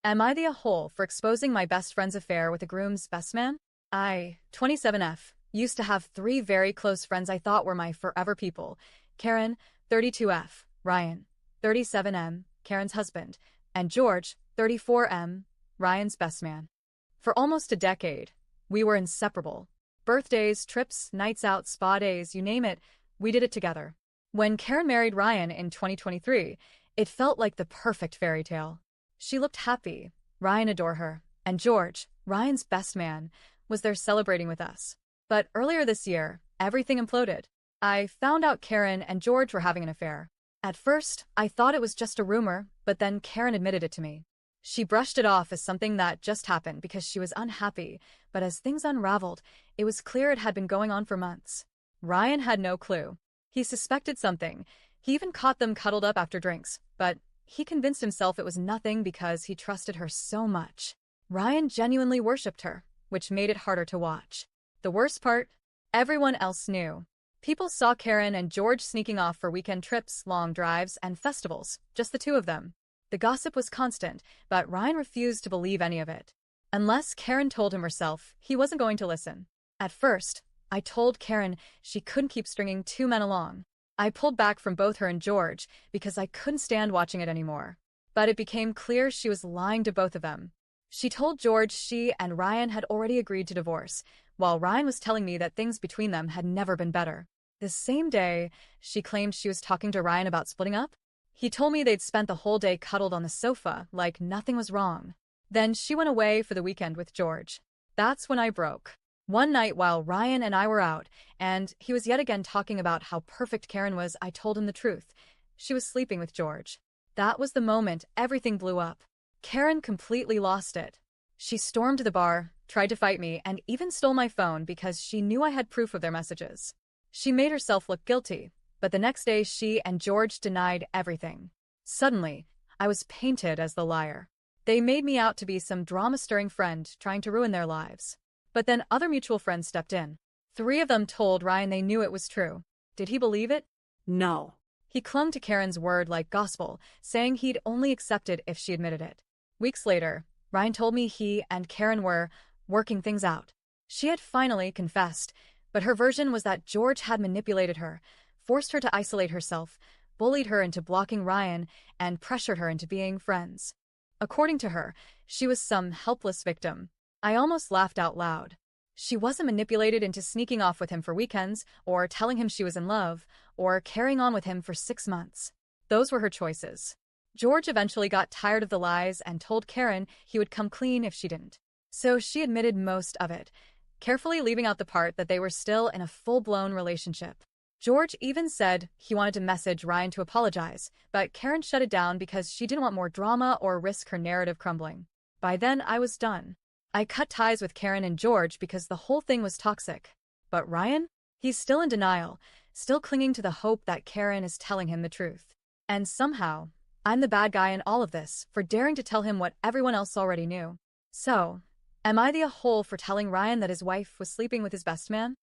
Am I the a-hole for exposing my best friend's affair with a groom's best man? I, 27F, used to have three very close friends I thought were my forever people. Karen, 32F, Ryan, 37M, Karen's husband, and George, 34M, Ryan's best man. For almost a decade, we were inseparable. Birthdays, trips, nights out, spa days, you name it, we did it together. When Karen married Ryan in 2023, it felt like the perfect fairy tale. She looked happy, Ryan adored her, and George, Ryan's best man, was there celebrating with us. But earlier this year, everything imploded. I found out Karen and George were having an affair. At first, I thought it was just a rumor, but then Karen admitted it to me. She brushed it off as something that just happened because she was unhappy, but as things unraveled, it was clear it had been going on for months. Ryan had no clue. He suspected something. He even caught them cuddled up after drinks, but he convinced himself it was nothing because he trusted her so much. Ryan genuinely worshipped her, which made it harder to watch. The worst part? Everyone else knew. People saw Karen and George sneaking off for weekend trips, long drives, and festivals, just the two of them. The gossip was constant, but Ryan refused to believe any of it. Unless Karen told him herself, he wasn't going to listen. At first, I told Karen she couldn't keep stringing two men along. I pulled back from both her and George because I couldn't stand watching it anymore. But it became clear she was lying to both of them. She told George she and Ryan had already agreed to divorce, while Ryan was telling me that things between them had never been better. The same day, she claimed she was talking to Ryan about splitting up. He told me they'd spent the whole day cuddled on the sofa, like nothing was wrong. Then she went away for the weekend with George. That's when I broke. One night while Ryan and I were out, and he was yet again talking about how perfect Karen was, I told him the truth. She was sleeping with George. That was the moment everything blew up. Karen completely lost it. She stormed the bar, tried to fight me, and even stole my phone because she knew I had proof of their messages. She made herself look guilty, but the next day she and George denied everything. Suddenly, I was painted as the liar. They made me out to be some drama-stirring friend trying to ruin their lives. But then other mutual friends stepped in. 3 of them told Ryan they knew it was true. Did he believe it? No. He clung to Karen's word like gospel, saying he'd only accept it if she admitted it. Weeks later, Ryan told me he and Karen were working things out. She had finally confessed, but her version was that George had manipulated her, forced her to isolate herself, bullied her into blocking Ryan, and pressured her into being friends. According to her, she was some helpless victim. I almost laughed out loud. She wasn't manipulated into sneaking off with him for weekends, or telling him she was in love, or carrying on with him for 6 months. Those were her choices. George eventually got tired of the lies and told Karen he would come clean if she didn't. So she admitted most of it, carefully leaving out the part that they were still in a full-blown relationship. George even said he wanted to message Ryan to apologize, but Karen shut it down because she didn't want more drama or risk her narrative crumbling. By then, I was done. I cut ties with Karen and George because the whole thing was toxic. But Ryan? He's still in denial, still clinging to the hope that Karen is telling him the truth. And somehow, I'm the bad guy in all of this for daring to tell him what everyone else already knew. So, am I the a-hole for telling Ryan that his wife was sleeping with his best man?